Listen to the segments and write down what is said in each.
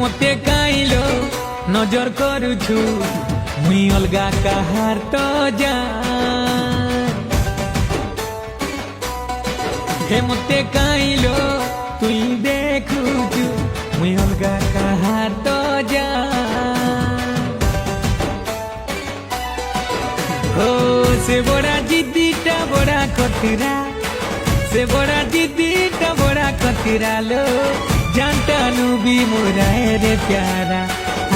মতে কাইলো নজর করুছু মুই অলগা কাহার তো জান হে মতে কাইলো তুই দেখুছু মুই অলগা কাহার তো জান ও সে বড়া জিদ্দিটা বড়া কতরা से बड़ा दीदीटा बड़ा कतरा लो जानता नू भी मोरा रे प्यारा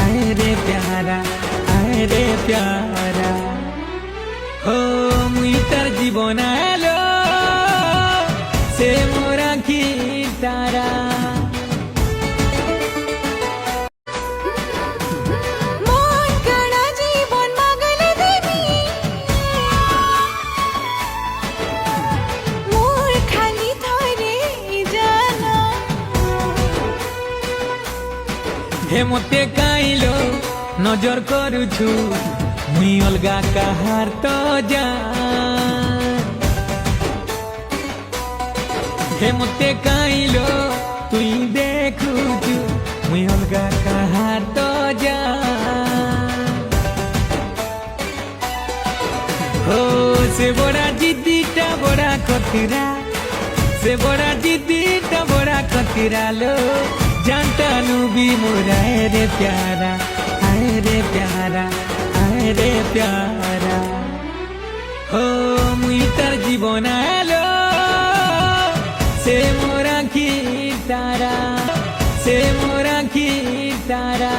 आए रे प्यारा आए रे प्यारा हो मुई तार जीवन आलो से मोरा की तारा হে মতে কাইলো নজর করুছু মুই অলগা কাহার তো জান হে মতে কাইলো তুই দেখুছু মুই অলগা কাহার তো জান ও সে বড়া জিদ্দিটা বড়া কতরা से बड़ा दीदीटा बड़ा कतरा लो जानता नू भी मोरा रे प्यारा आए रे प्यारा आए रे प्यारा हो मुई तार जीवन आलो से मोरा की तारा से मोरा की तारा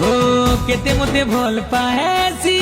हो केते मते भल पाएसी